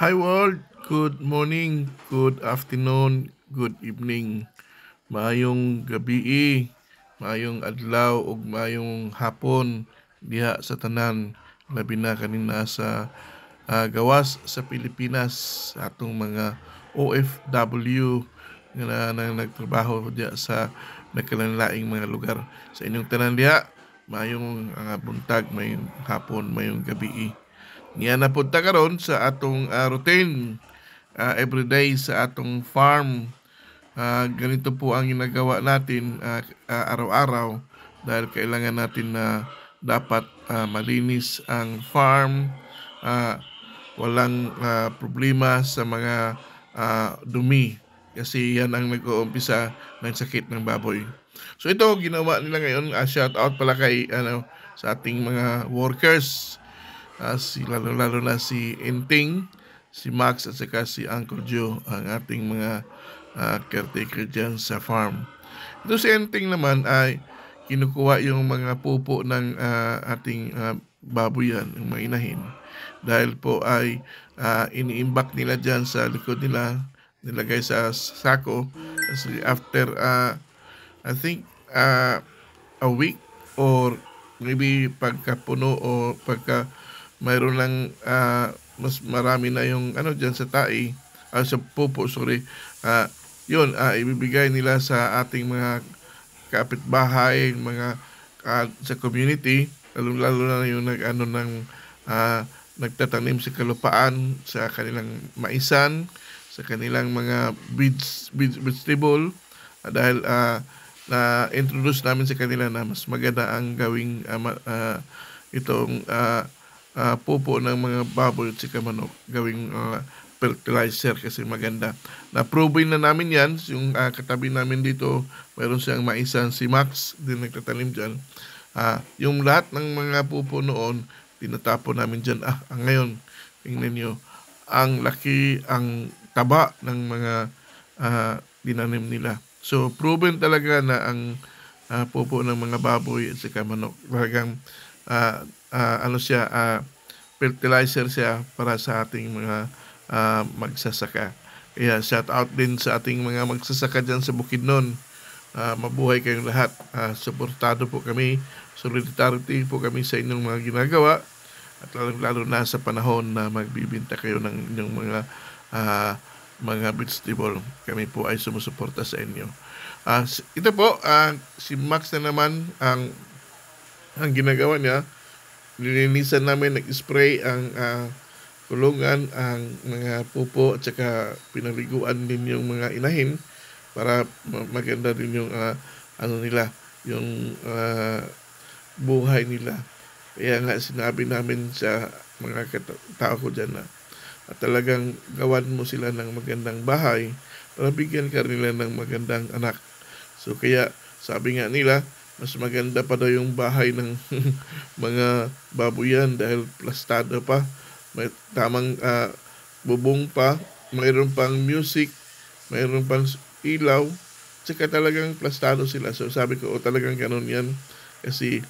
Hi world, good morning, good afternoon, good evening. Maayong gabi, maayong adlaw ug maayong hapon diha sa tanan, labi na kanina sa gawas sa Pilipinas sa atong mga OFW nga nagtrabaho diha sa nagkalanlaing mga lugar. Sa inyong tanan diha, maayong buntag, mayong hapon, mayong gabi. Niya na punta karon sa atong routine everyday sa atong farm. Ganito po ang ginagawa natin araw-araw dahil kailangan natin na dapat malinis ang farm, ah, walang problema sa mga dumi kasi yan ang nag-uumpisa ng sakit ng baboy. So ito ginawa nila ngayon, shout out pala kay sa ating mga workers, lalo-lalo na si Enting, si Max at saka si Uncle Joe, ang ating mga caretaker dyan sa farm. Ito si Enting naman ay kinukuha yung mga pupo ng ating baboyan, yung mga inahin. Dahil po ay iniimbak nila dyan sa likod nila, nilagay sa sako. Kasi after, I think, a week or maybe pagka puno o pagka mayroon lang mas marami na yung diyan sa tai, sa pupo, sorry. Yun, ibibigay nila sa ating mga kapitbahay, mga sa community, lalo-lalo na yung nagtatanim sa kalupaan, sa kanilang maisan, sa kanilang mga vegetable, dahil na-introduce namin sa kanila na mas maganda ang gawing itong pupo ng mga baboy at saka manok, gawing fertilizer kasi maganda. Na-prove na namin yan, yung katabi namin dito, mayroon siyang maisan, si Max, din nagtatanim dyan. Yung lahat ng mga pupo noon, tinatapon namin dyan. Ngayon, tingnan nyo, ang laki, ang taba ng mga dinanim nila. So, proven talaga na ang pupo ng mga baboy at saka manok, talagang fertilizer siya para sa ating mga magsasaka. Kaya shout out din sa ating mga magsasaka dyan sa Bukidnon. Mabuhay kayong lahat. Suportado po kami. Solidarity po kami sa inyong mga ginagawa. At lalo na sa panahon na magbibinta kayo ng inyong mga vegetable. Kami po ay sumusuporta sa inyo. Ito po, si Max na naman ang ginagawa niya. Nilinisan namin, nag-spray ang kulungan, ang mga pupo at saka pinaliguan din yung mga inahin para maganda din yung nila, yung buhay nila. Kaya nga sinabi namin sa mga tao ko dyan na talagang gawan mo sila ng magandang bahay para bigyan ka nila ng magandang anak. So kaya sabi nga nila, mas maganda pa daw yung bahay ng mga babuyan dahil plastado pa. May tamang bubong pa, mayroon pang music, mayroon pang ilaw, tsaka talagang plastado sila. So sabi ko, talagang ganun yan. Kasi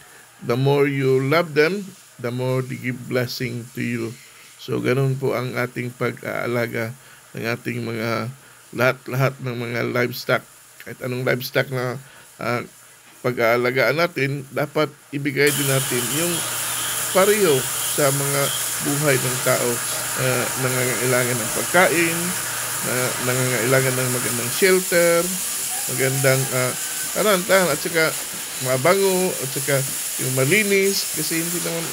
the more you love them, the more they give blessing to you. So ganun po ang ating pag-aalaga ng ating mga lahat ng mga livestock. Kahit anong livestock na pag-aalagaan natin, dapat ibigay din natin yung pareho sa mga buhay ng tao na nangangailangan ng pagkain, na nangangailangan ng magandang shelter, magandang tanan, at saka mabango, at saka yung malinis, kasi hindi naman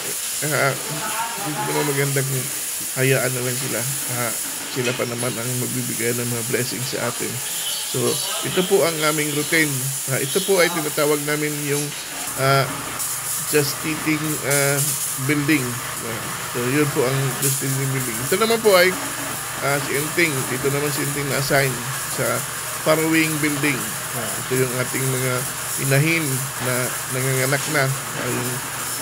magandang hayaan na lang sila. Sila pa naman ang magbibigay ng mga blessings sa atin. So, ito po ang aming routine. Ito po ay tinatawag namin yung just eating building. So, yun po ang just eating building. Ito naman po ay si Enting. Ito naman si Enting na-assign sa farrowing building. Ito yung ating mga inahin na nanganganak na. Yung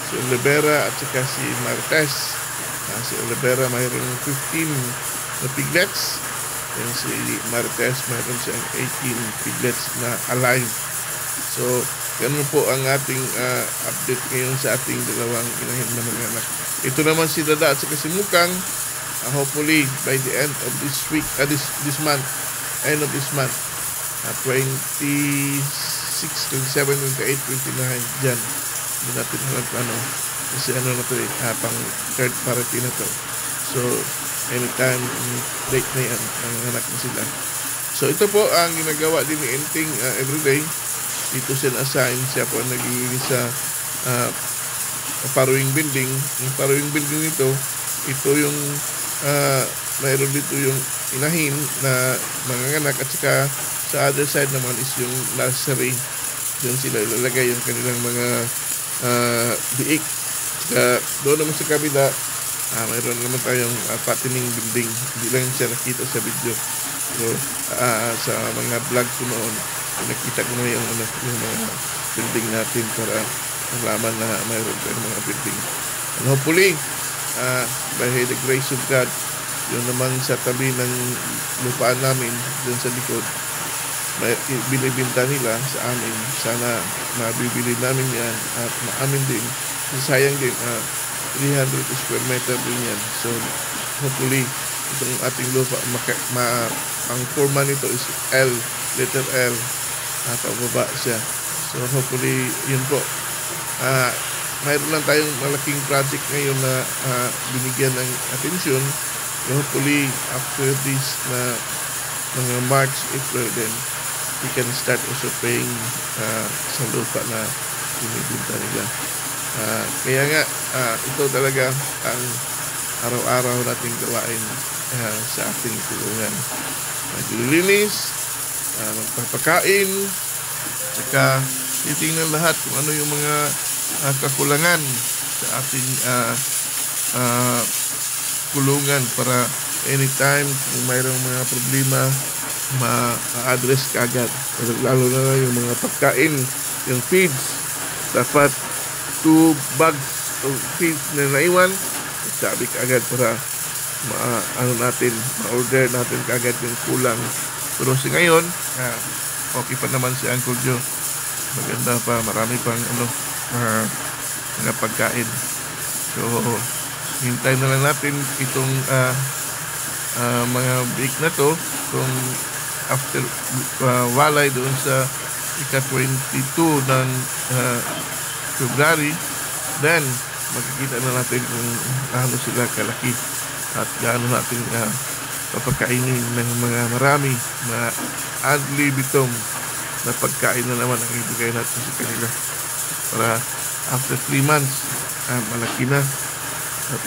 si Olivera at saka si Martes. Si Olivera mayroong 15 na piglets. And si Martes mayroon siyang 18 piglets na alive. So, ganun po ang ating update ngayon sa ating dalawang inahin na mga anak. Ito naman si Dada at saka si Mukang. hopefully by the end of this week, this month, end of this month, 26, 27, 28, 29, dyan. Hindi natin alam kung ano. Kasi ano na to pang third party na to. So, anytime, date na yan, ang anak na sila. So, ito po ang ginagawa din ni Enting everyday. Dito siya na-assign. Siya po ang nagiging sa paruing building. Yung paruing building nito, ito yung mayroon dito yung inahin na mga anak at saka sa other side naman is yung nursery. Doon sila ilalagay yung kanilang mga biik. Doon naman sa kabila, mayroon naman tayong patining building. Hindi lang siya nakita sa video. So, sa mga vlog ko noon, nakita ko na yung mga building natin para malaman na mayroon tayong mga building. And hopefully, by the grace of God, yun naman sa tabi ng lupaan namin, dun sa likod, binibinta nila sa amin. Sana mabibili namin yan at maamin din. Sayang din, 300 square meter din yan. So, hopefully, itong ating lupa, ang forma nito is L, letter L, pababa siya. So, hopefully, yun po. Mayroon lang tayong malaking project ngayon na binigyan ng atensyon. Hopefully, after this na mga March, April, then we can start also paying sa lupa na binibinta nila. Kaya nga, ito talaga ang araw-araw nating gawain sa ating tulungan. Maglilinis, magpapakain, saka titingnan lahat kung ano yung mga kakulangan sa ating kulungan para anytime kung mayroong mga problema ma-address kaagad. Lalo na yung mga pagkain, yung feeds. Dapat 2 bags of feeds na naiwan, sabi kaagad para ma-order natin kaagad yung kulang. Pero sa ngayon, okay pa naman si Uncle Joe. Maganda pa, marami pang mga pagkain. So, hintay na lang natin itong mga week na to kung after walay doon sa ika-22 ng February, then makikita na natin kung ano sila kalaki at gaano natin papakainin ng mga marami na ad libitum na pagkain na naman ang ibigay natin sa kanila para after 3 months malaki na at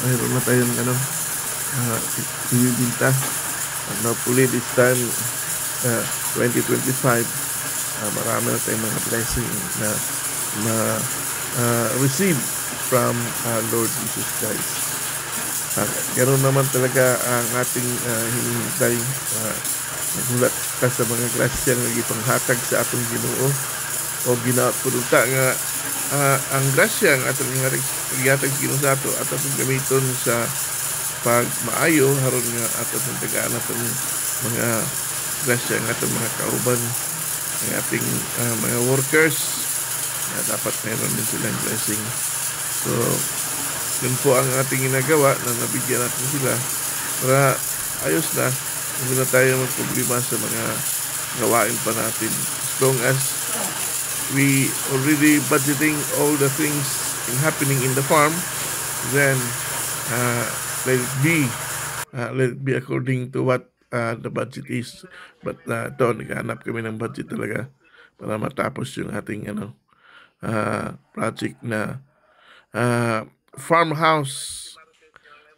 mayroon na tayong ibibinta. And hopefully this time 2025 marami na tayong mga blessing na receive from Lord Jesus Christ. Ganoon naman talaga ang ating hinihintay. Nagulat ka sa mga grasya nga gipanghatag sa atong Ginoo o ginapuluta nga ang grasya nga atong gihatag sa Ginoo sa ato at atong gamiton sa pagmaayo haron nga atong tagaan atong mga grasya nga atong mga kauban ng ating mga workers na dapat meron din silang blessing. So, yun po ang ating ginagawa na nabigyan natin sila para ayos na, hindi na tayo magproblema sa mga gawain pa natin. As long as we already budgeting all the things happening in the farm, then let it be according to what the budget is. But ito, naghahanap kami ng budget talaga para matapos yung ating project na farmhouse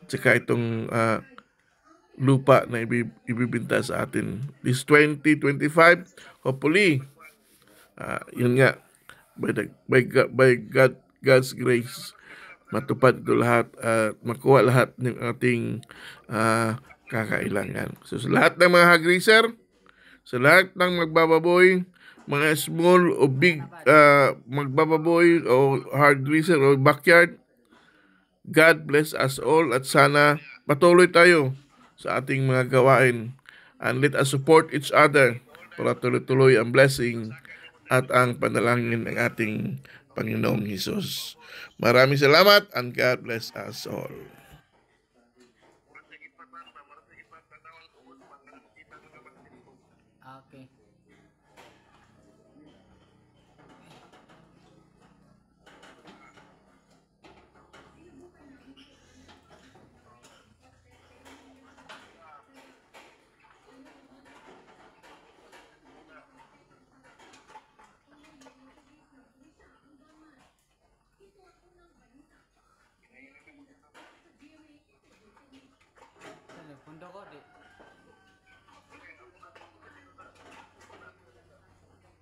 tsaka itong lupa na ibibinta sa atin this 2025. Hopefully yun nga, by God's grace, matupad ito lahat at makuha lahat ng ating kakailangan. So sa lahat ng mga hog raiser, sa lahat ng magbababoy, mga small o big magbababoy o hog raiser o backyard, God bless us all at sana patuloy tayo sa ating mga gawain and let us support each other para tuloy-tuloy ang blessing at ang panalangin ng ating Panginoong Hesus. Maraming salamat and God bless us all. Okay. Telepon ko di.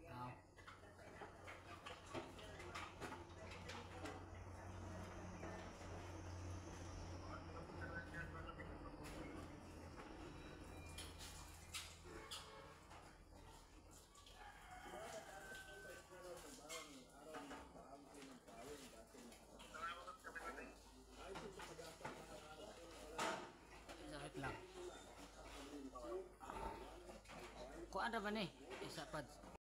Ah. Sakit lang. Kung ada ba ni? Isa pa.